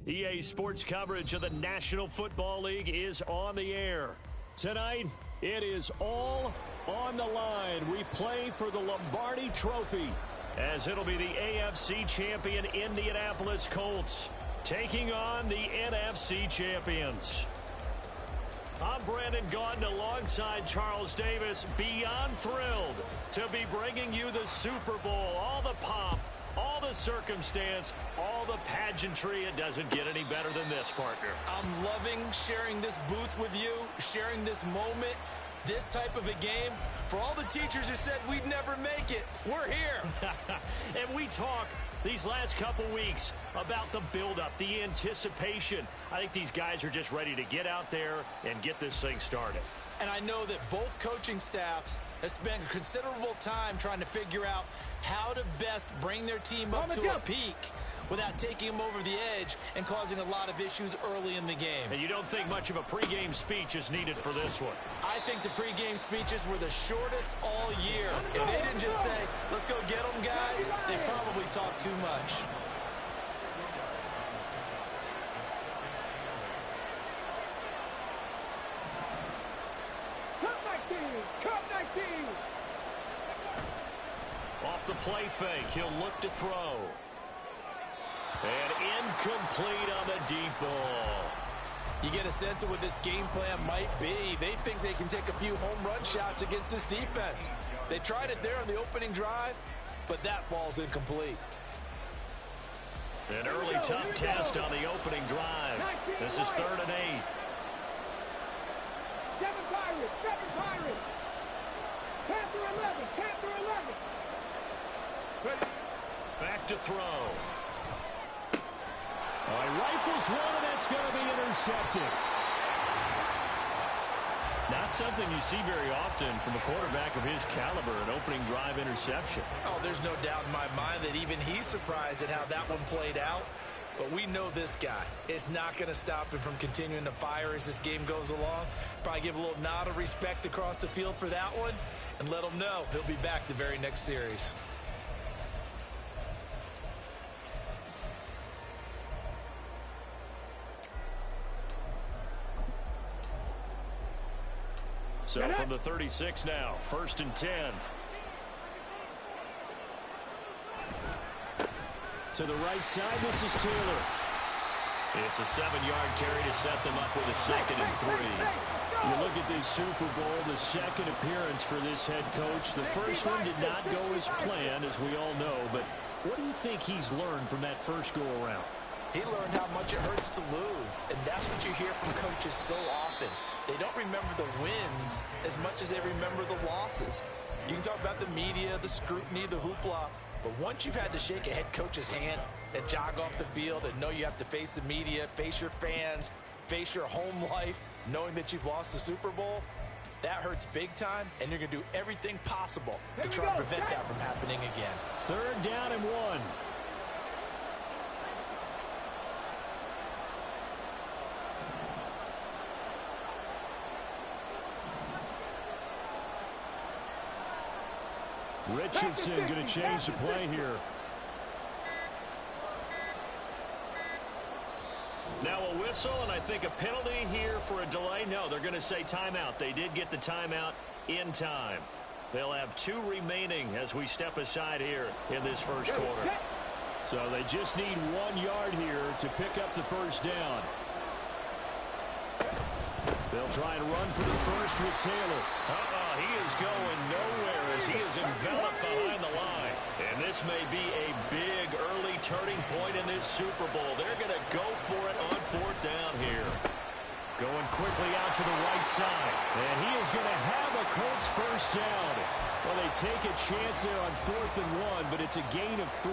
EA Sports coverage of the National Football League is on the air. Tonight, it is all on the line. We play for the Lombardi Trophy, as it'll be the AFC champion Indianapolis Colts taking on the NFC champions. I'm Brandon Gaudin alongside Charles Davis, beyond thrilled to be bringing you the Super Bowl, all the pomp, all the circumstance, all the pageantry. It doesn't get any better than this, partner. I'm loving sharing this booth with you, sharing this moment, this type of a game. For all the teachers who said we'd never make it, we're here. And we talk these last couple weeks about the buildup, the anticipation. I think these guys are just ready to get out there and get this thing started. And I know that both coaching staffs have spent considerable time trying to figure out how to best bring their team up to a peak without taking them over the edge and causing a lot of issues early in the game. And you don't think much of a pregame speech is needed for this one? I think the pregame speeches were the shortest all year. If they didn't just say, let's go get them, guys, they probably talked too much. Off the play fake, he'll look to throw. And incomplete on the deep ball. You get a sense of what this game plan might be. They think they can take a few home run shots against this defense. They tried it there on the opening drive, but that ball's incomplete. An early tough test on the opening drive. This is 3rd and 8. Seven Pirates. Panther 11. Back to throw. All right, rifles one, and that's going to be intercepted. Not something you see very often from a quarterback of his caliber, an opening drive interception. Oh, there's no doubt in my mind that even he's surprised at how that one played out. But we know this guy is not going to stop him from continuing to fire as this game goes along. Probably give a little nod of respect across the field for that one and let him know he'll be back the very next series. So from the 36 now, 1st and 10. To the right side, this is Taylor. It's a 7-yard carry to set them up with a 2nd and 3. You look at this Super Bowl, the second appearance for this head coach. The first one did not go as planned, as we all know. But what do you think he's learned from that first go-around? He learned how much it hurts to lose, and that's what you hear from coaches so often. They don't remember the wins as much as they remember the losses. You can talk about the media, the scrutiny, the hoopla, but once you've had to shake a head coach's hand and jog off the field and know you have to face the media, face your fans, face your home life, knowing that you've lost the Super Bowl, that hurts big time, and you're going to do everything possible to try and prevent that from happening again. 3rd down and 1. Richardson going to change the play here. Now a whistle, and I think a penalty here for a delay. No, they're going to say timeout. They did get the timeout in time. They'll have 2 remaining as we step aside here in this first quarter. So they just need 1 yard here to pick up the first down. They'll try and run for the first with Taylor. He is going nowhere as he is enveloped behind the line. And this may be a big early turning point in this Super Bowl. They're going to go for it on 4th down here. Going quickly out to the right side. And he is going to have a Colts first down. Well, they take a chance there on 4th and 1, but it's a gain of 3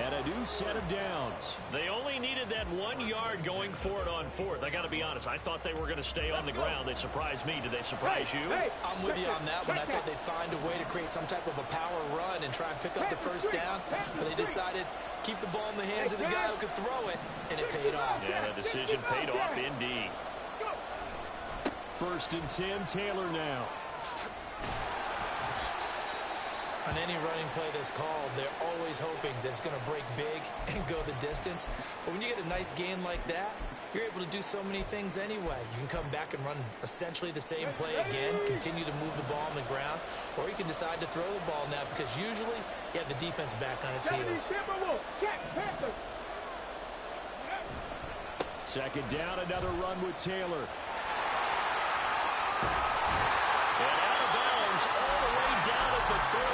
and a new set of downs. They only needed that 1 yard going for it on 4th. I got to be honest, I thought they were going to stay on the ground. They surprised me. Did they surprise you? I'm with you on that one. I thought they'd find a way to create some type of a power run and try and pick up the first down, but they decided keep the ball in the hands of the guy who could throw it, and it paid off. Yeah, the decision paid off indeed. 1st and 10, Taylor now. On any running play that's called, they're always hoping that it's going to break big and go the distance. But when you get a nice gain like that, you're able to do so many things anyway. You can come back and run essentially the same play again, continue to move the ball on the ground, or you can decide to throw the ball now because usually you have the defense back on its heels. Second down, another run with Taylor. And out of bounds all the way down at the 3.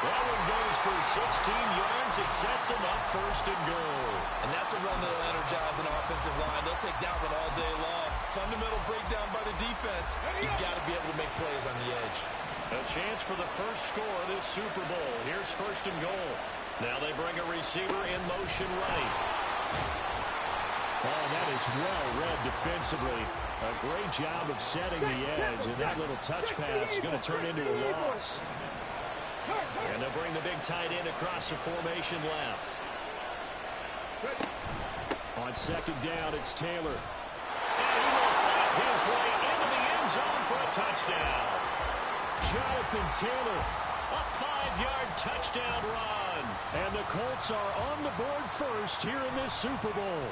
That one goes for 16 yards. It sets him up first and goal. And that's a run that'll energize an offensive line. They'll take that one all day long. Fundamental breakdown by the defense. You've got to be able to make plays on the edge. A chance for the first score of this Super Bowl. Here's first and goal. Now they bring a receiver in motion right. Oh, that is well read defensively. A great job of setting the edge, and that little touch pass is going to turn into a loss. And they'll bring the big tight end across the formation left. On second down, it's Taylor. And he will fight his way into the end zone for a touchdown. Jonathan Taylor, a 5-yard touchdown run. And the Colts are on the board first here in this Super Bowl.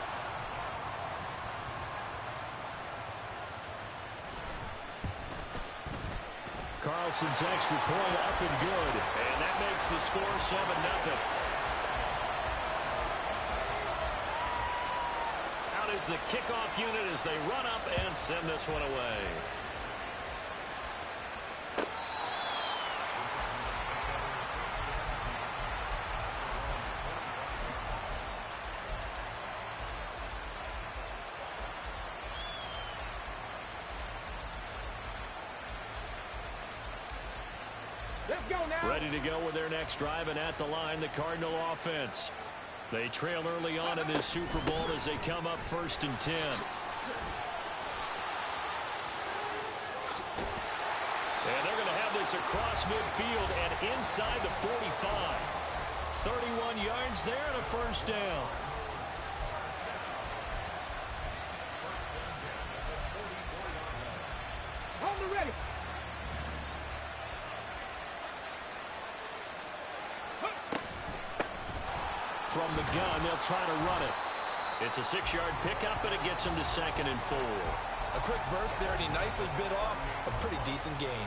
Carlson's extra point up and good. And that makes the score 7-0. Out is the kickoff unit as they run up and send this one away. Ready to go with their next drive, and at the line, the Cardinal offense. They trail early on in this Super Bowl as they come up first and 10. And they're going to have this across midfield and inside the 45. 31 yards there and a first down. Hold the ready. From the gun, they'll try to run it. It's a 6-yard pickup, and it gets him to 2nd and 4. A quick burst there, and he nicely bit off a pretty decent gain.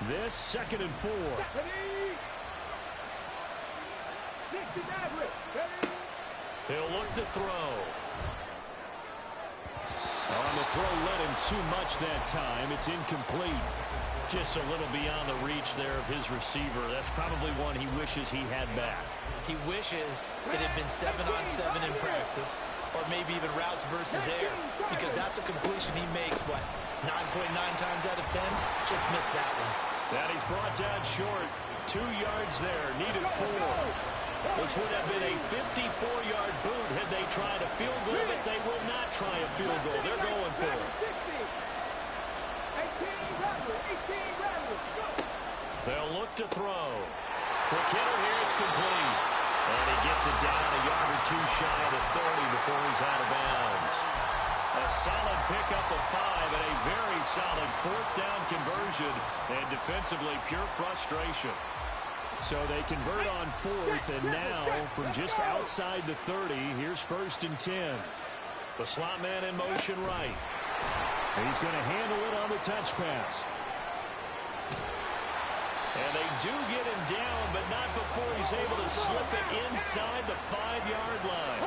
This 2nd and 4. He'll look to throw. On the throw, led him too much that time. It's incomplete. Just a little beyond the reach there of his receiver. That's probably one he wishes he had back. He wishes it had been 7-on-7 in practice, or maybe even routes versus air, because that's a completion he makes, what, 9.9 times out of 10? Just missed that one. That he's brought down short. 2 yards there, needed 4. This would have been a 54-yard boot had they tried a field goal, but they will not try a field goal. They're going for it. They'll look to throw. Quick hitter here, it's complete. And he gets it down a yard or 2 shy of the 30 before he's out of bounds. A solid pickup of 5 and a very solid 4th down conversion. And defensively, pure frustration. So they convert on 4th, and now from just outside the 30, here's 1st and 10. The slot man in motion right. He's going to handle it on the touch pass. And they do get him down, but not before he's able to slip it inside the 5-yard line.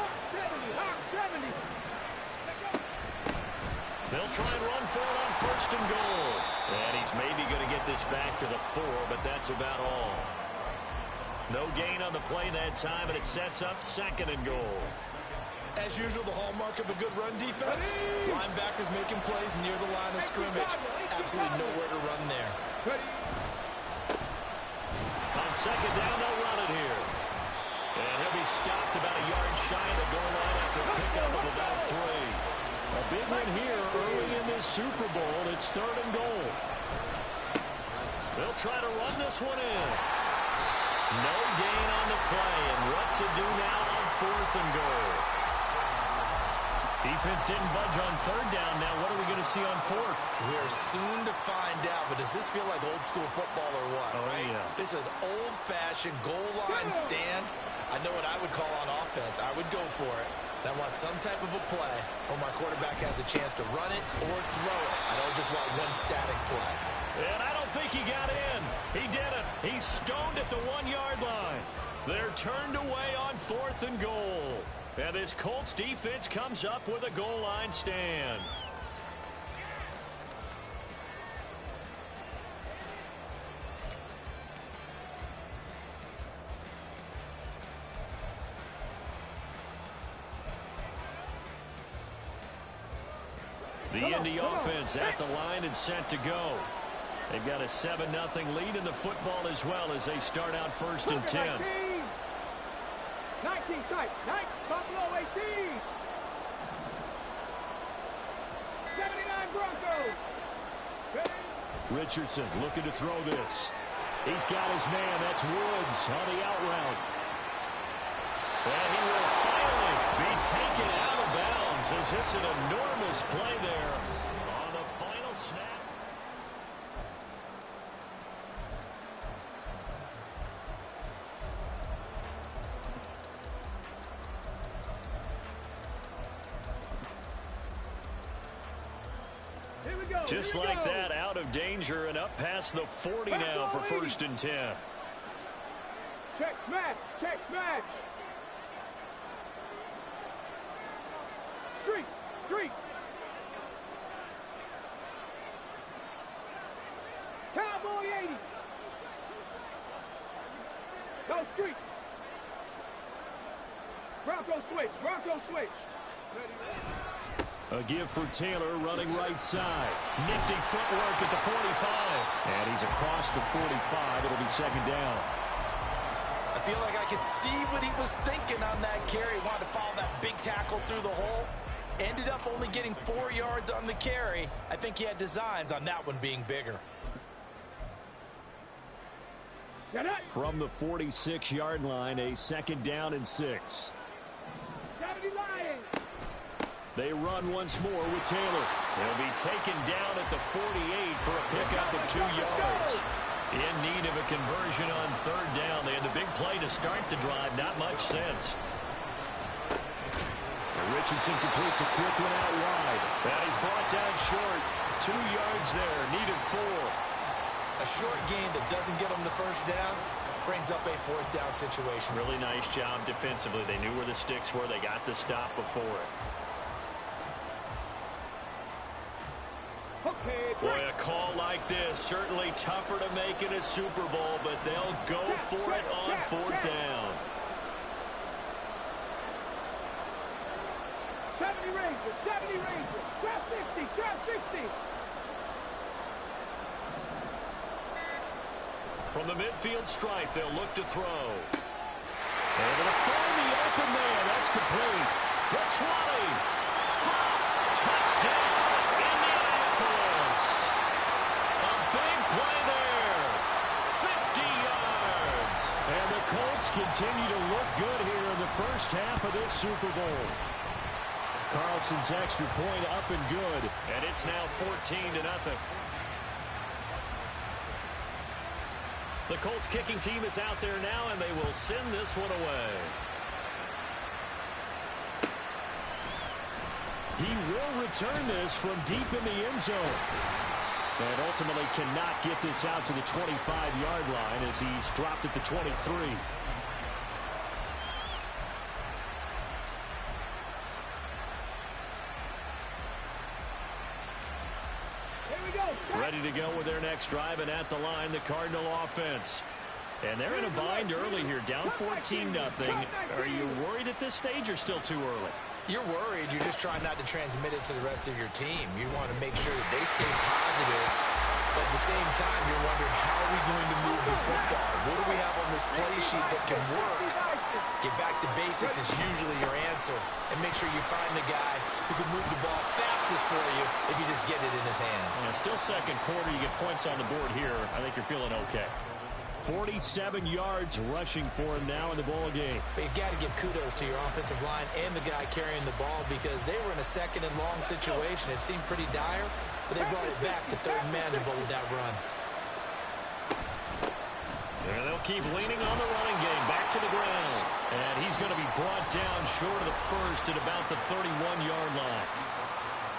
They'll try and run for it on 1st and goal. And he's maybe going to get this back to the 4, but that's about all. No gain on the play that time, and it sets up 2nd and goal. As usual, the hallmark of a good run defense. Linebackers making plays near the line of scrimmage. Absolutely nowhere to run there. On 2nd down, they'll run it here. And he'll be stopped about a yard shy of the goal line after a pickup of about 3. A big one here early in this Super Bowl. It's 3rd and goal. They'll try to run this one in. No gain on the play, and what to do now on 4th and goal. Defense didn't budge on third down. Now what are we going to see on fourth? We're soon to find out, but does this feel like old school football or what? Oh, right? yeah. This is an old-fashioned goal line stand. I know what I would call on offense. I would go for it. I want some type of a play where my quarterback has a chance to run it or throw it. I don't just want one static play. And I don't think he got in. He did it. He's stoned at the 1-yard line. They're turned away on fourth and goal. And this Colts defense comes up with a goal line stand. The Indy offense at the line and set to go. They've got a 7-0 lead in the football as well as they start out first and 10. 19 tight. 9 Buffalo 18. 79 Broncos. Richardson looking to throw this. He's got his man. That's Woods on the out route. And he will finally be taken out of bounds as it's an enormous play there on the final snap. Just like that, out of danger and up past the 40 now for first and 10. Check smash, check smash. Street, street. Cowboy 80. Go street. Bronco switch, Bronco switch. A give for Taylor running right side. Nifty footwork at the 45. And he's across the 45. It'll be second down. I feel like I could see what he was thinking on that carry. Wanted to follow that big tackle through the hole. Ended up only getting 4 yards on the carry. I think he had designs on that one being bigger. From the 46-yard line, a second down and 6. They run once more with Taylor. He'll be taken down at the 48 for a pickup of 2 yards. In need of a conversion on third down. They had the big play to start the drive. Not much sense. Richardson completes a quick one out wide. And he's brought down short. 2 yards there. Needed 4. A short gain that doesn't get them the first down brings up a fourth down situation. Really nice job defensively. They knew where the sticks were. They got the stop before it. Boy, a call like this, certainly tougher to make in a Super Bowl, but they'll go for it on fourth down. 70 Rangers, 70 Rangers, trap 60, trap 60. From the midfield stripe, they'll look to throw. Able to find the open man. That's complete. The 20. Touchdown. Colts continue to look good here in the first half of this Super Bowl. Carlson's extra point up and good, and it's now 14-0. The Colts kicking team is out there now, and they will send this one away. He will return this from deep in the end zone. And ultimately cannot get this out to the 25-yard line as he's dropped at the 23. Ready to go with their next drive, and at the line, the Cardinal offense. And they're in a bind early here, down 14-0. Are you worried at this stage or still too early? You're worried. You're just trying not to transmit it to the rest of your team. You want to make sure that they stay positive. But at the same time, you're wondering, how are we going to move the football? What do we have on this play sheet that can work? Get back to basics is usually your answer. And make sure you find the guy who can move the ball fastest for you if you just get it in his hands. Yeah, still second quarter. You get points on the board here. I think you're feeling okay. 47 yards rushing for him now in the ball game. But you've got to give kudos to your offensive line and the guy carrying the ball because they were in a second and long situation. It seemed pretty dire, but they brought it back to third and manageable with that run. And they'll keep leaning on the running game. Back to the ground. And he's going to be brought down short of the first at about the 31-yard line.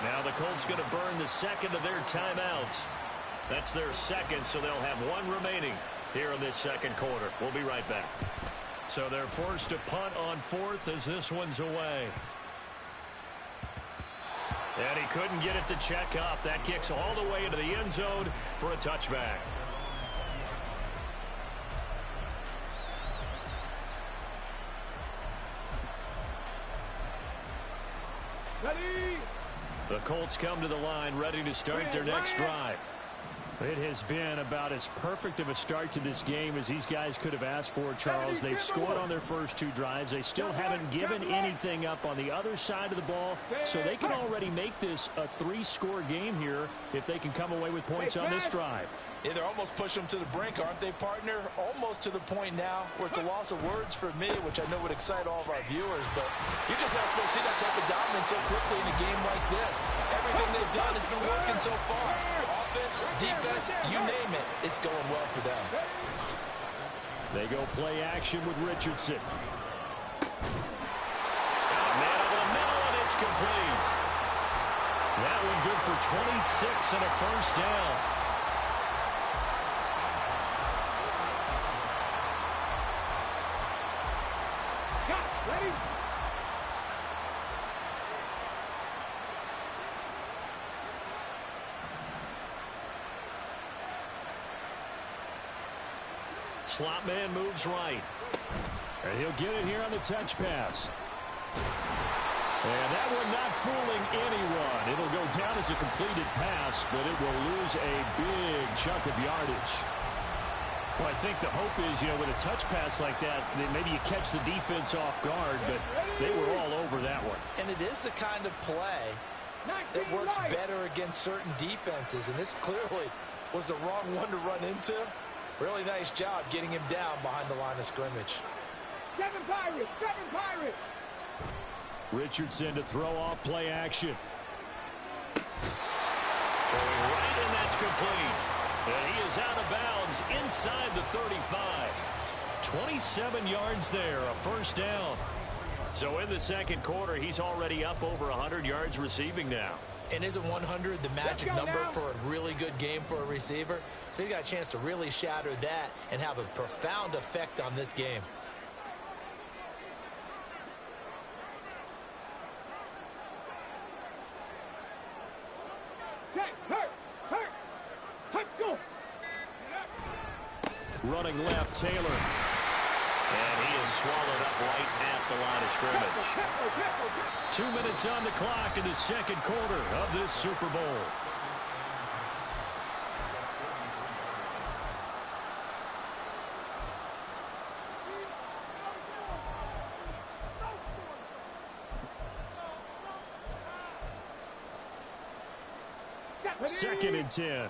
Now the Colts going to burn the second of their timeouts. That's their second, so they'll have one remaining here in this second quarter. We'll be right back. So they're forced to punt on fourth as this one's away. And he couldn't get it to check up. That kicks all the way into the end zone for a touchback. Ready? The Colts come to the line ready to start their next drive. It has been about as perfect of a start to this game as these guys could have asked for, Charles. They've scored on their first two drives. They still haven't given anything up on the other side of the ball, so they can already make this a three-score game here if they can come away with points on this drive. Yeah, they're almost pushing them to the brink, aren't they, partner? Almost to the point now where it's a loss of words for me, which I know would excite all of our viewers, but you're just not supposed to see that type of dominance so quickly in a game like this. Everything they've done has been working so far. Offense, defense, you name it, it's going well for them. They go play action with Richardson. Man over the middle, and it's complete. That one good for 26 and a first down. Ready? Slot man moves right. And he'll get it here on the touch pass. And that one not fooling anyone. It'll go down as a completed pass, but it will lose a big chunk of yardage. Well, I think the hope is, with a touch pass like that, then maybe you catch the defense off guard, but they were all over that one. And it is the kind of play that works better against certain defenses, and this clearly was the wrong one to run into. Really nice job getting him down behind the line of scrimmage. Seven Pirates! Richardson to throw off play action. Throwing right, and that's complete. And he is out of bounds inside the 35. 27 yards there, a first down. So in the second quarter, he's already up over 100 yards receiving now. And isn't 100 the magic number for a really good game for a receiver? So he got a chance to really shatter that and have a profound effect on this game. Running left, Taylor. And he is swallowed up right at the line of scrimmage. 2 minutes on the clock in the second quarter of this Super Bowl. Second and 10.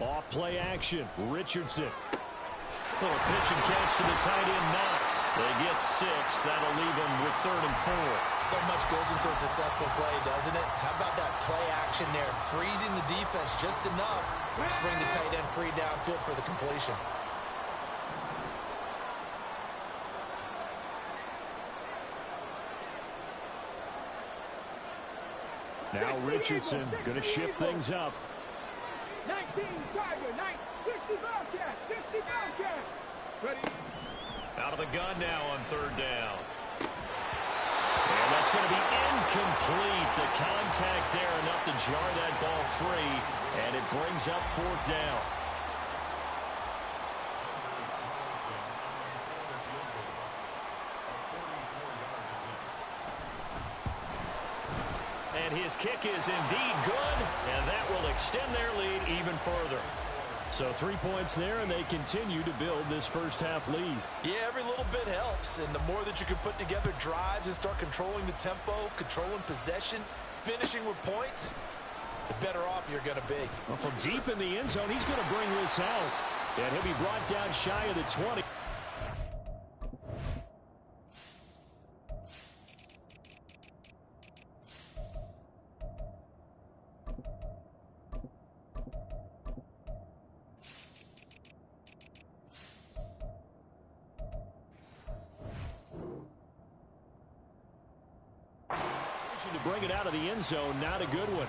Off play action, Richardson. Little pitch and catch to the tight end, Knox. They get 6. That'll leave them with 3rd and 4. So much goes into a successful play, doesn't it? How about that play action there? Freezing the defense just enough to bring the tight end free downfield for the completion. Now Richardson going to shift things up. 19 Tiger, 60 Bobcat, 60 Bobcat. Ready? Out of the gun now on 3rd down. And that's going to be incomplete. The contact there enough to jar that ball free, and it brings up 4th down. And his kick is indeed good, and that will extend their lead even further. So 3 points there, and they continue to build this first half lead. Yeah, every little bit helps. matchups, and the more that you can put together drives and start controlling the tempo, controlling possession, finishing with points, the better off you're going to be. Well, from deep in the end zone, he's going to bring this out. And he'll be brought down shy of the 20. To bring it out of the end zone, not a good one.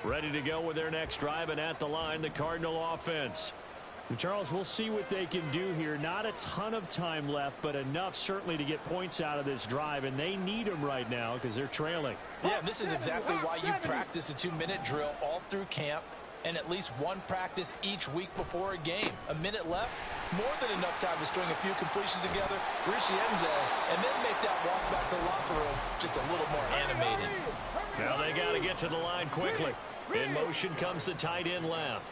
Ready to go with their next drive, and at the line, the Cardinal offense. Charles, we'll see what they can do here. Not a ton of time left, but enough certainly to get points out of this drive, and they need them right now because they're trailing. Yeah, this is exactly why you practice a 2-minute drill all through camp and at least one practice each week before a game. A minute left, more than enough time to string a few completions together, reach the end zone, and then make that walk back to the locker room just a little more animated. Now they got to get to the line quickly. In motion comes the tight end left.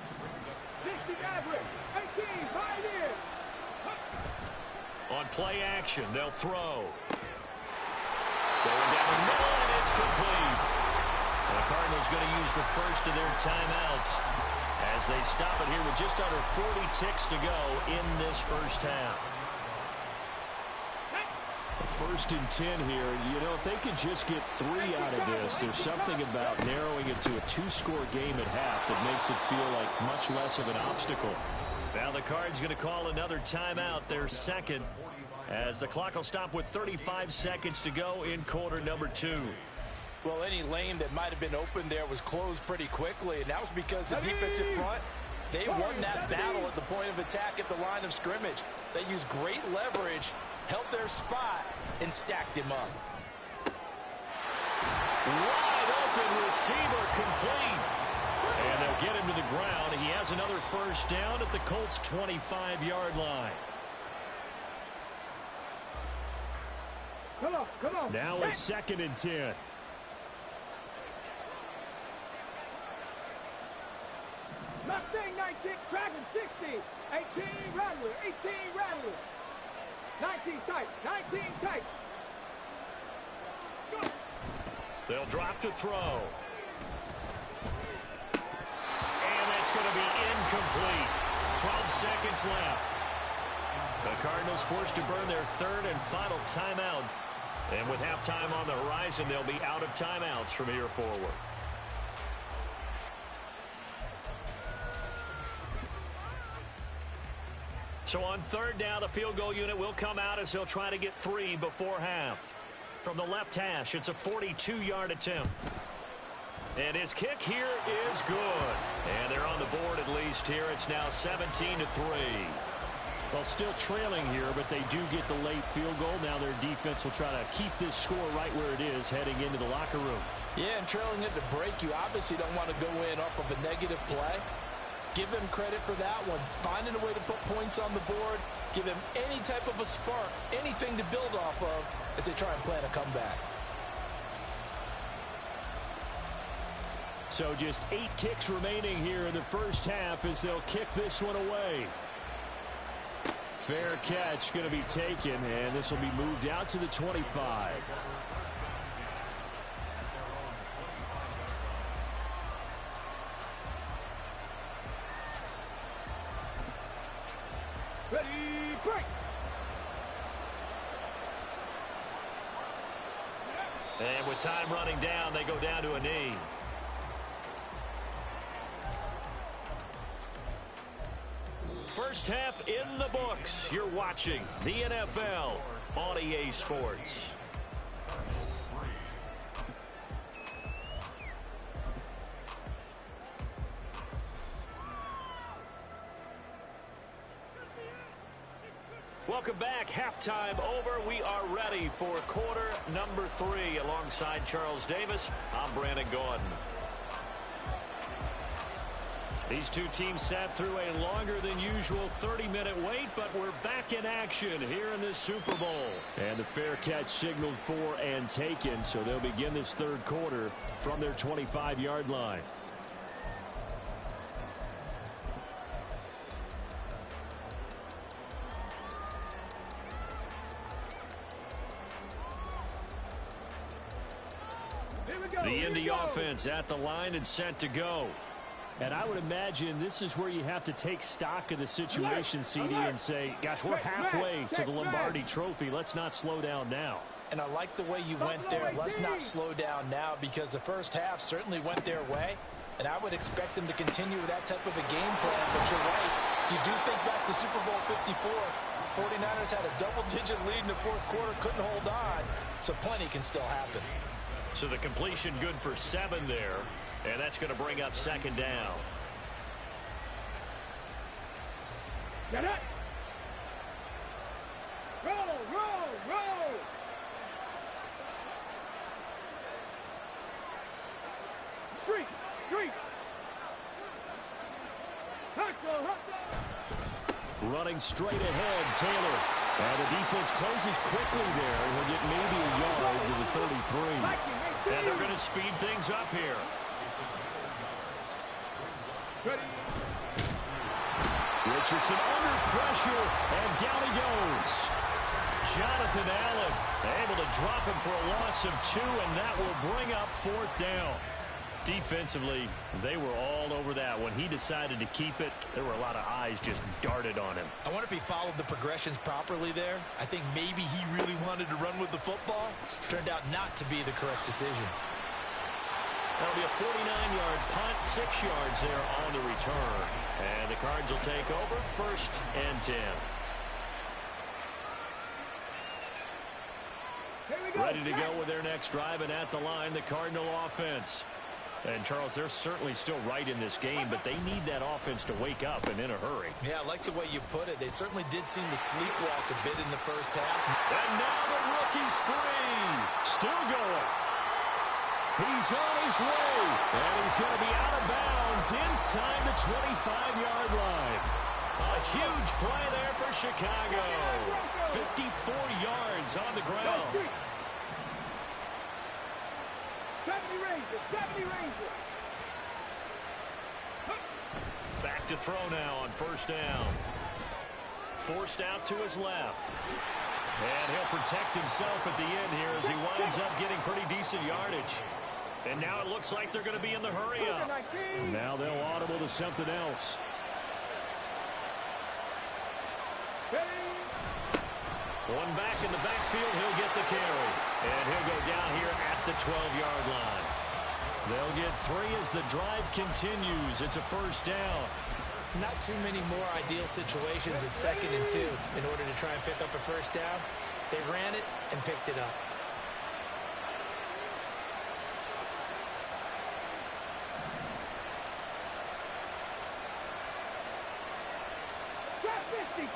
60 average. 18, right in. On play action, they'll throw. Going down the middle, and it's complete. The Cardinals going to use the first of their timeouts as they stop it here with just under 40 ticks to go in this first half. First and 10 here. You know, if they could just get 3 out of this, there's something about narrowing it to a 2-score game at half that makes it feel like much less of an obstacle. Now the Cards going to call another timeout, their second, as the clock will stop with 35 seconds to go in quarter number 2. Well, any lane that might have been open there was closed pretty quickly, and that was because the defensive front, they won that battle at the point of attack at the line of scrimmage. They used great leverage, held their spot, and stacked him up. Wide open receiver, complete. And they'll get him to the ground. He has another first down at the Colts' 25-yard line. Come on. Now a second and 10. Mustang 19, Dragon 60. 18, Rattler. 18, Rattler. 19 tight. 19 tight. They'll drop to throw. And that's going to be incomplete. 12 seconds left. The Cardinals forced to burn their third and final timeout. And with halftime on the horizon, they'll be out of timeouts from here forward. So on third down, the field goal unit will come out as they'll try to get 3 before half. From the left hash, it's a 42-yard attempt. And his kick here is good. And they're on the board at least here. It's now 17-3. Well, still trailing here, but they do get the late field goal. Now their defense will try to keep this score right where it is heading into the locker room. Yeah, and trailing at the break, you obviously don't want to go in off of a negative play. Give them credit for that one. Finding a way to put points on the board. Give them any type of a spark, anything to build off of as they try and plan a comeback. So just 8 ticks remaining here in the first half as they'll kick this one away. Fair catch going to be taken, and this will be moved out to the 25. Ready, break. And with time running down, they go down to a knee. First half in the books. You're watching the NFL on EA Sports. Welcome back. Halftime over. We are ready for quarter number 3. Alongside Charles Davis, I'm Brandon Gaudin. These two teams sat through a longer than usual 30-minute wait, but we're back in action here in this Super Bowl. And the fair catch signaled for and taken, so they'll begin this third quarter from their 25-yard line. The Indy offense at the line and set to go. And I would imagine this is where you have to take stock of the situation, CD, and say, gosh, we're halfway to the Lombardi Trophy. Let's not slow down now. And I like the way you went there. Let's not slow down now, because the first half certainly went their way. And I would expect them to continue with that type of a game plan. But you're right. You do think back to Super Bowl 54. 49ers had a double-digit lead in the fourth quarter, couldn't hold on. So plenty can still happen. So the completion good for 7 there. And that's going to bring up second down. Get it. Roll. Street. Hustle. Running straight ahead, Taylor. And the defense closes quickly there. He'll get maybe a yard to the 33. And they're going to speed things up here. Richardson under pressure, and down he goes. Jonathan Allen able to drop him for a loss of 2, and that will bring up fourth down. Defensively, they were all over that. When he decided to keep it, there were a lot of eyes just darted on him. I wonder if he followed the progressions properly there. I think maybe he really wanted to run with the football. Turned out not to be the correct decision. That'll be a 49-yard punt, 6 yards there on the return. And the Cards will take over, 1st and 10. Ready to go with their next drive, and at the line, the Cardinal offense. And, Charles, they're certainly still right in this game, but they need that offense to wake up and in a hurry. Yeah, I like the way you put it. They certainly did seem to sleepwalk a bit in the first half. And now the rookie's free. Still going. He's on his way, and he's going to be out of bounds inside the 25-yard line. A huge play there for Chicago. 54 yards on the ground. 70 Rangers. Back to throw now on 1st down. Forced out to his left. And he'll protect himself at the end here as he winds up getting pretty decent yardage. And now it looks like they're going to be in the hurry-up. Now they'll audible to something else. One back in the backfield, he'll get the carry. And he'll go down here at the 12-yard line. They'll get 3 as the drive continues. It's a 1st down. Not too many more ideal situations at 2nd and 2 in order to try and pick up a 1st down. They ran it and picked it up.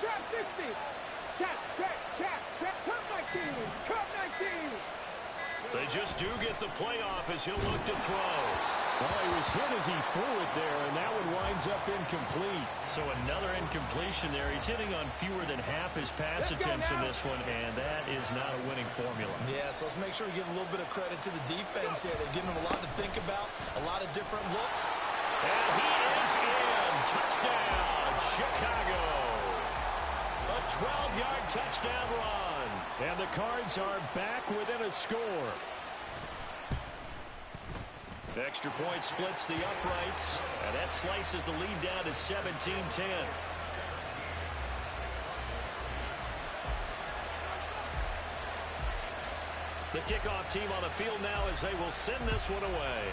Trap 50. Cut 19. They just do get the playoff as he'll look to throw. Well, he was hit as he threw it there, and that one winds up incomplete. So another incompletion there. He's hitting on fewer than half his pass attempts in this one, and that is not a winning formula. Yeah, so let's make sure we give a little bit of credit to the defense here. They've given him a lot to think about, a lot of different looks. And he is in. Touchdown, Chicago. A 12-yard touchdown run. And the Cards are back within a score. The extra point splits the uprights, and that slices the lead down to 17-10. The kickoff team on the field now as they will send this one away.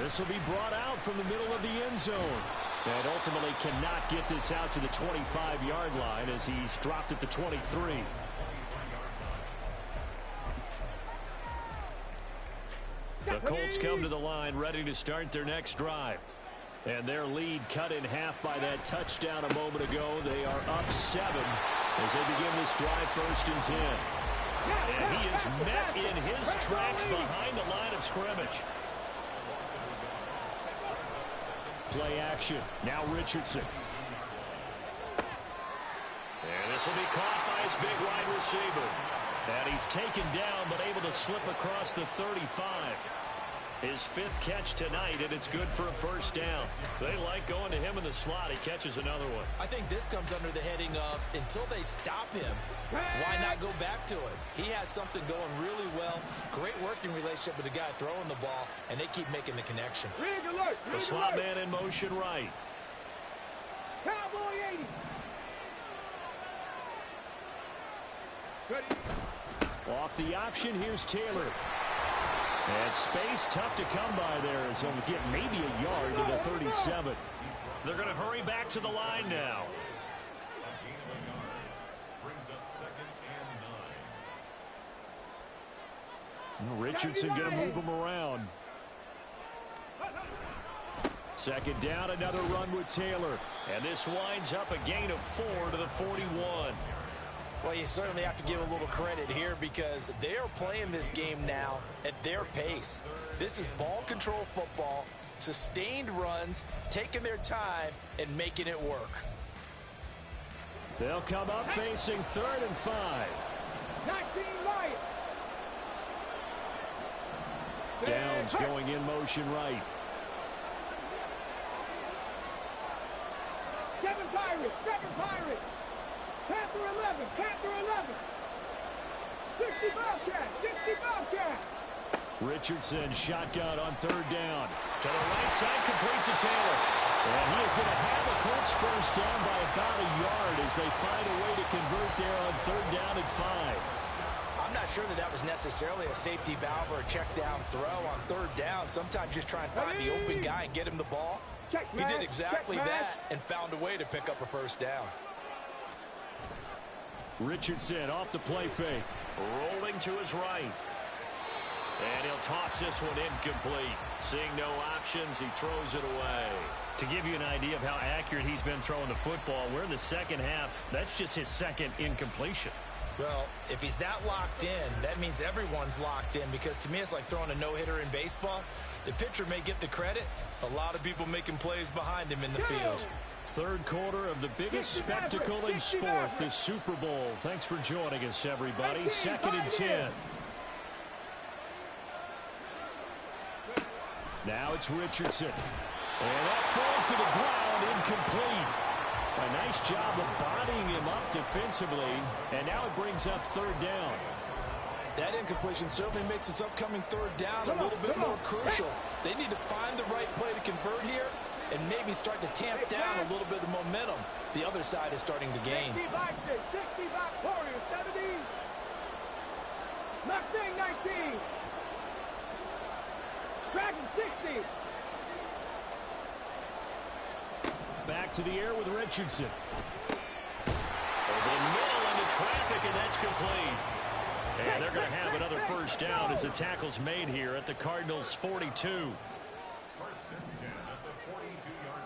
This will be brought out from the middle of the end zone. And ultimately cannot get this out to the 25-yard line as he's dropped at the 23. The Colts come to the line ready to start their next drive. And their lead cut in half by that touchdown a moment ago. They are up 7 as they begin this drive 1st and 10. And he is met in his tracks behind the line of scrimmage. Play action. Now Richardson. And this will be caught by his big wide receiver. And he's taken down, but able to slip across the 35. His 5th catch tonight, and it's good for a first down. They like going to him in the slot. He catches another one. I think this comes under the heading of until they stop him, why not go back to it? He has something going really well. Great working relationship with the guy throwing the ball, and they keep making the connection. The slot man in motion right. Cowboy 80. Off the option, here's Taylor. And space tough to come by there as he'll get maybe a yard to the 37. They're going to hurry back to the line now. Richardson going to move him around. Second down, another run with Taylor. And this winds up a gain of 4 to the 41. Well, you certainly have to give a little credit here because they are playing this game now at their pace. This is ball control football, sustained runs, taking their time, and making it work. They'll come up facing 3rd and 5. 19 Lions. Downs going in motion right. 7 Pirates. Panther 11. 60 Bobcats. Richardson shotgun on 3rd down. To the right side, complete to Taylor. And he is going to have a Colts first down by about a yard as they find a way to convert there on 3rd down and 5. I'm not sure that was necessarily a safety valve or a check down throw on 3rd down. Sometimes just try and find the open guy and get him the ball. He did exactly that and found a way to pick up a first down. Richardson off the play fake. Rolling to his right. And he'll toss this one incomplete. Seeing no options, he throws it away. To give you an idea of how accurate he's been throwing the football, we're in the second half. That's just his 2nd incompletion. Well, if he's that locked in, that means everyone's locked in because to me it's like throwing a no-hitter in baseball. The pitcher may get the credit. A lot of people making plays behind him in the field. 3rd quarter of the biggest spectacle in sport, the Super Bowl. Thanks for joining us, everybody. 2nd and 10. Now it's Richardson. And that falls to the ground, incomplete. A nice job of bodying him up defensively. And now it brings up 3rd down. That incompletion certainly makes this upcoming 3rd down a little bit more crucial. They need to find the right play to convert here and maybe start to tamp down a little bit of the momentum. The other side is starting to gain. 60 Warriors 70. Mustang 19. Dragon 60. Back to the air with Richardson. Over the middle into traffic, and that's complete. And they're going to have another first down as the tackle's made here at the Cardinals' 42. 1st and 10 at the 42-yard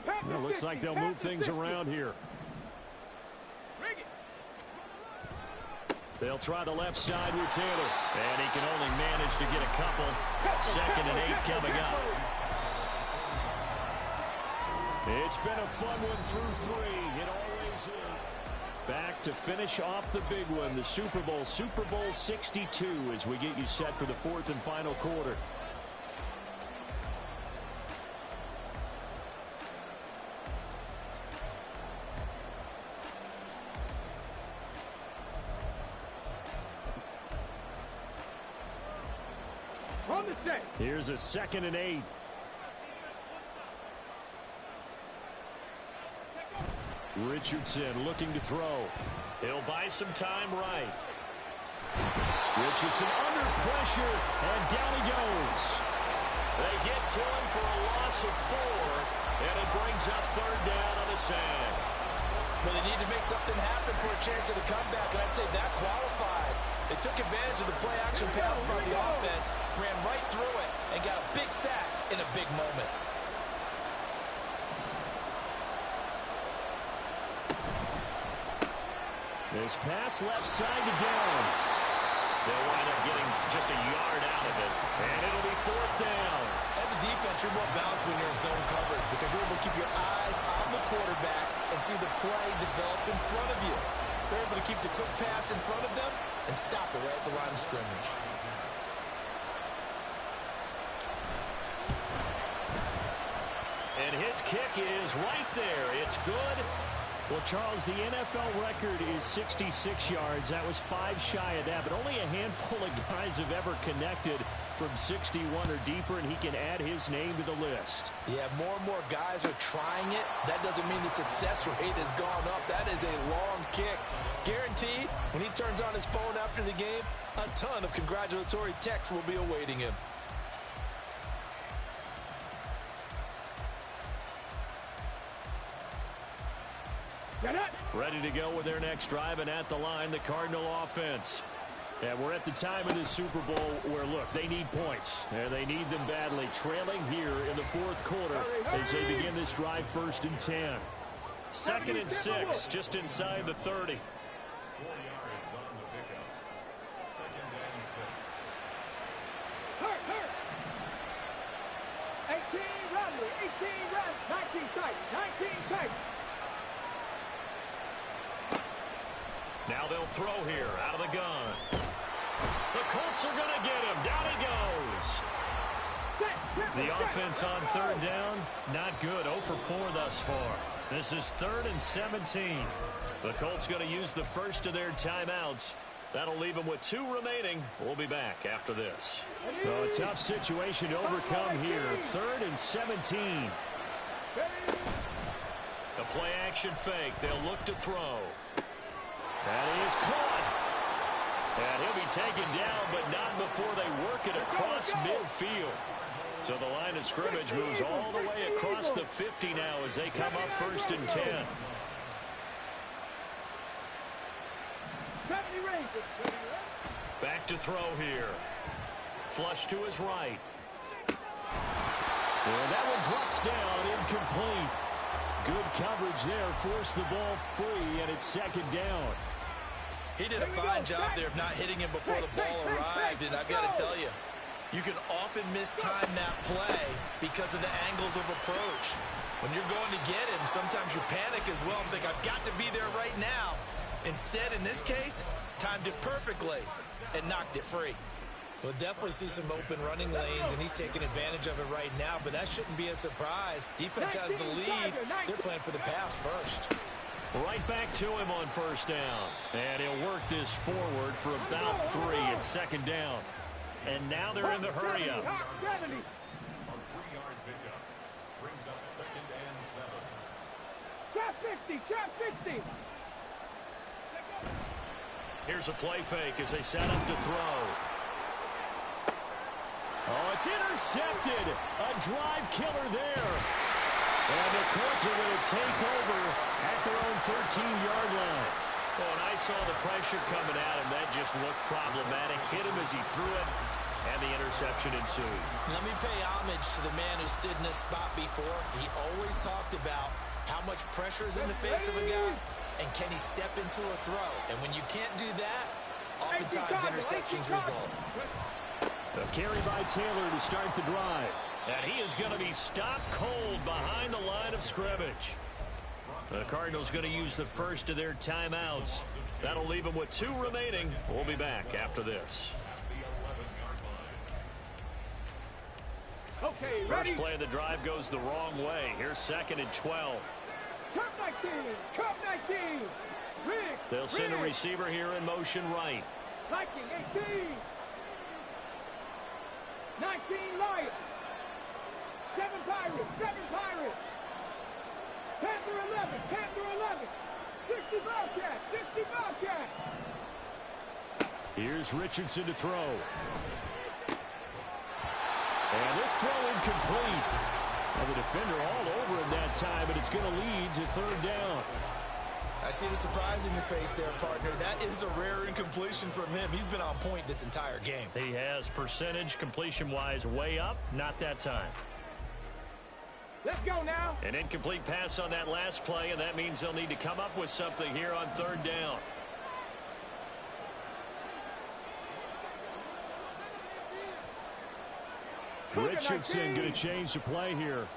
line. Well, looks like they'll move things around here. They'll try the left side with Taylor. And he can only manage to get a couple. 2nd and 8 coming up. It's been a fun one through 3. It always is. Back to finish off the big one, the Super Bowl 62, as we get you set for the 4th and final quarter. On the set. Here's a 2nd and 8. Richardson looking to throw. He'll buy some time right. Richardson under pressure, and down he goes. They get to him for a loss of 4, and it brings up 3rd down on the sand. But they need to make something happen for a chance at a comeback, and I'd say that qualifies. They took advantage of the play-action pass by the offense, ran right through it, and got a big sack in a big moment. This pass left side to Downs. They'll wind up getting just a yard out of it, and it'll be fourth down. As a defense, you're more balanced when you're in zone coverage because you're able to keep your eyes on the quarterback and see the play develop in front of you. They're able to keep the quick pass in front of them and stop it right at the line of scrimmage. And his kick is right there. It's good. Well, Charles, the NFL record is 66 yards. That was 5 shy of that, but only a handful of guys have ever connected from 61 or deeper, and he can add his name to the list. Yeah, more and more guys are trying it. That doesn't mean the success rate has gone up. That is a long kick. Guaranteed, when he turns on his phone after the game, a ton of congratulatory texts will be awaiting him. Ready to go with their next drive, and at the line, the Cardinal offense. And we're at the time of the Super Bowl where, look, they need points. And they need them badly, trailing here in the fourth quarter as they begin this drive 1st and 10. 2nd and 6, just inside the 30. 4 yards on the pickup. 2nd and 6. Hurt. 18 runway, 18 run, 19 tight, 19 tight. Now they'll throw here out of the gun. The Colts are going to get him. Down he goes. The offense on 3rd down, not good. 0 for 4 thus far. This is 3rd and 17. The Colts going to use the first of their timeouts. That'll leave them with 2 remaining. We'll be back after this. Well, a tough situation to overcome here. 3rd and 17. A play action fake. They'll look to throw. That is caught. And he'll be taken down, but not before they work it across midfield. So the line of scrimmage moves all the way across the 50 now as they come up 1st and 10. Back to throw here. Flush to his right. And that one drops down, incomplete. Good coverage there, forced the ball free, and it's 2nd down. He did a fine job there of not hitting him before the ball arrived, and I've got to tell you, you can often mistime that play because of the angles of approach. When you're going to get him, sometimes you panic as well and think, I've got to be there right now. Instead, in this case, timed it perfectly and knocked it free. We'll definitely see some open running lanes, and he's taking advantage of it right now, but that shouldn't be a surprise. Defense has the lead. They're playing for the pass first. Right back to him on 1st down. And he'll work this forward for about 3 at 2nd down. And now they're in the hurry-up. A 3-yard pickup. Brings up 2nd and 7. Trap 50, trap 50. Here's a play fake as they set up to throw. Oh, it's intercepted. A drive killer there. And the Colts are going to take over at their own 13-yard line. Oh, and I saw the pressure coming at him. That just looked problematic. Hit him as he threw it, and the interception ensued. Let me pay homage to the man who stood in this spot before. He always talked about how much pressure is in the face of a guy, and can he step into a throw. And when you can't do that, oftentimes interceptions result. A carry by Taylor to start the drive. And he is going to be stopped cold behind the line of scrimmage. The Cardinals going to use the first of their timeouts. That'll leave them with 2 remaining. We'll be back after this. Okay, First ready? play of the drive goes the wrong way. Here's 2nd and 12. Cup 19, Cup 19. Rick, They'll send a receiver here in motion right. Viking 18. 19 Lions. 7 Pirates, 7 Pirates. Panther 11, Panther 11. 60 Bobcats, 60 Bobcats. Here's Richardson to throw. And this throw incomplete. Well, the defender all over him that time, but it's going to lead to 3rd down. I see the surprise in your face there, partner. That is a rare incompletion from him. He's been on point this entire game. He has percentage completion-wise way up. Not that time. Let's go now. An incomplete pass on that last play, and that means they'll need to come up with something here on 3rd down. Richardson going to change the play here.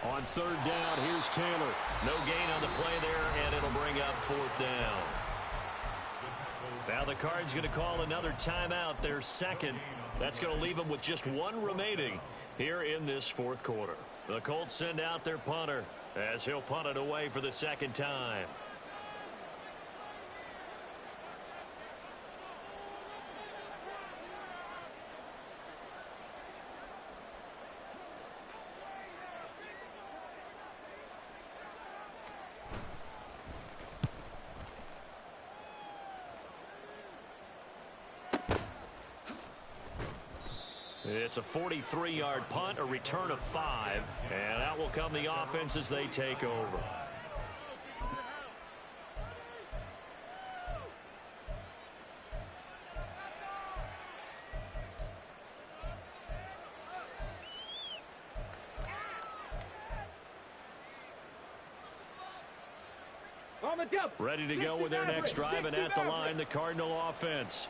On third down, here's Taylor. No gain on the play there, and it'll bring up fourth down. Now the Cards going to call another timeout, their second. That's going to leave them with just one remaining here in this fourth quarter. The Colts send out their punter as he'll punt it away for the second time. It's a 43-yard punt, a return of 5, and out will come the offense as they take over. Ready to go with their next drive, and at the line, the Cardinal offense.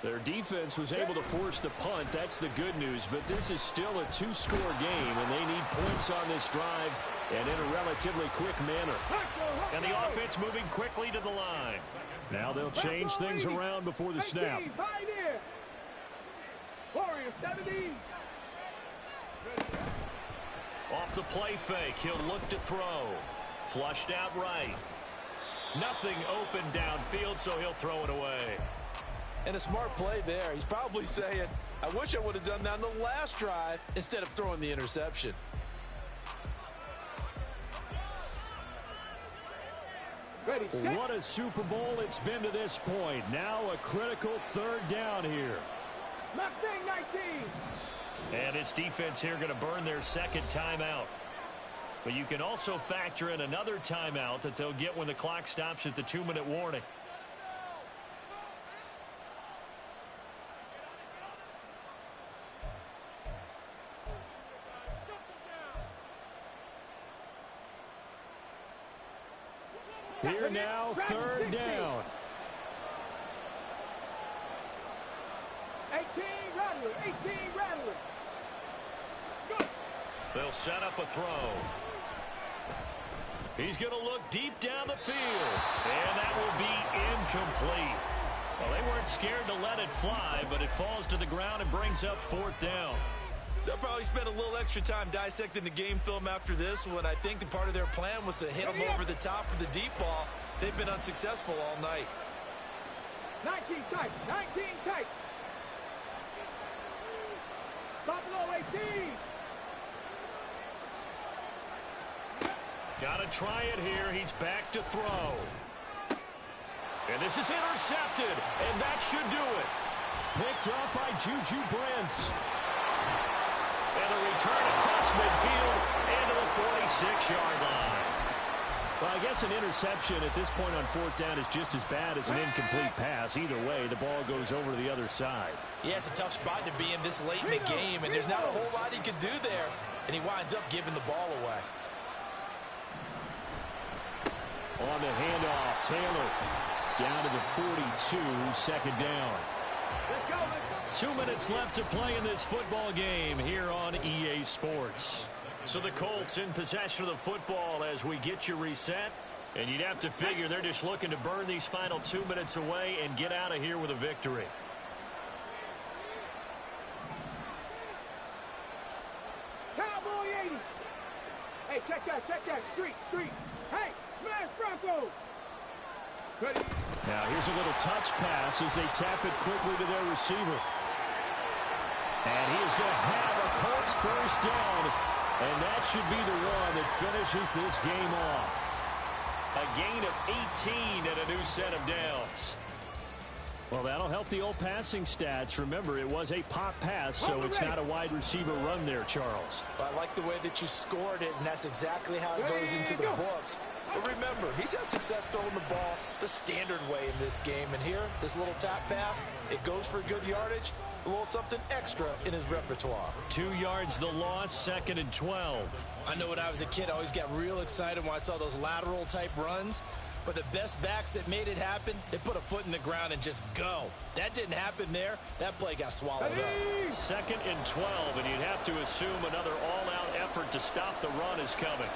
Their defense was able to force the punt. That's the good news. But this is still a two-score game, and they need points on this drive and in a relatively quick manner. And the offense moving quickly to the line. Now they'll change things around before the snap. Off the play fake, he'll look to throw. Flushed out right. Nothing open downfield, so he'll throw it away. And a smart play there. He's probably saying, I wish I would have done that on the last drive instead of throwing the interception. What a Super Bowl it's been to this point. Now a critical third down here. Mustang 19. And this defense here going to burn their second timeout. But you can also factor in another timeout that they'll get when the clock stops at the 2-minute warning. Here now, third down. 18 Rattler, 18 Rattler. Go. They'll set up a throw. He's going to look deep down the field, and that will be incomplete. Well, they weren't scared to let it fly, but it falls to the ground and brings up fourth down. They'll probably spend a little extra time dissecting the game film after this one. I think the part of their plan was to hit them over the top of the deep ball. They've been unsuccessful all night. 19 tight, 19 tight. Buffalo 18. Got to try it here. He's back to throw. And this is intercepted, and that should do it. Picked up by Juju Brents. And a return across midfield into the 46-yard line. Well, I guess an interception at this point on fourth down is just as bad as an incomplete pass. Either way, the ball goes over to the other side. Yeah, it's a tough spot to be in this late in the game, and there's not a whole lot he can do there, and he winds up giving the ball away. On the handoff, Taylor down to the 42, second down. 2 minutes left to play in this football game here on EA Sports. So the Colts in possession of the football as we get you reset. And you'd have to figure they're just looking to burn these final 2 minutes away and get out of here with a victory. Cowboy 80. Hey, check that. Street. Hey, smash Bronco. Ready? Now here's a little touch pass as they tap it quickly to their receiver. And he is going to have a Colts first down. And that should be the one that finishes this game off. A gain of 18 and a new set of downs. Well, that'll help the old passing stats. Remember, it was a pop pass, so it's not a wide receiver run there, Charles. Well, I like the way that you scored it, and that's exactly how it goes into the books. But remember, he's had success throwing the ball the standard way in this game. And here, this little tap pass, it goes for good yardage, a little something extra in his repertoire. 2 yards the loss, second and 12. I know when I was a kid, I always got real excited when I saw those lateral type runs. But the best backs that made it happen, they put a foot in the ground and just go. That didn't happen there. That play got swallowed up. 2nd and 12, and you'd have to assume another all-out effort to stop the run is coming.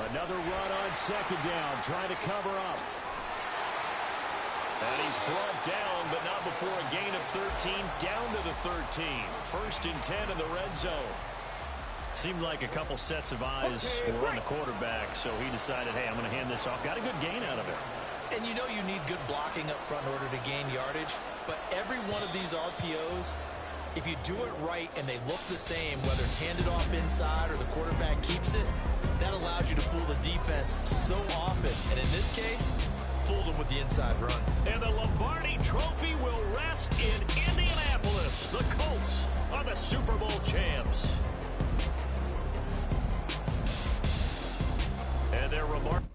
Another run on 2nd down, trying to cover up. And he's brought down, but not before a gain of 13, down to the 13. 1st and 10 in the red zone. Seemed like a couple sets of eyes were on the quarterback, so he decided, hey, I'm going to hand this off. Got a good gain out of it. And you know you need good blocking up front in order to gain yardage, but every one of these RPOs, if you do it right and they look the same, whether it's handed off inside or the quarterback keeps it, that allows you to fool the defense so often. And in this case, fooled them with the inside run. And the Lombardi Trophy will rest in Indianapolis. The Colts are the Super Bowl champs. And they're remarkable.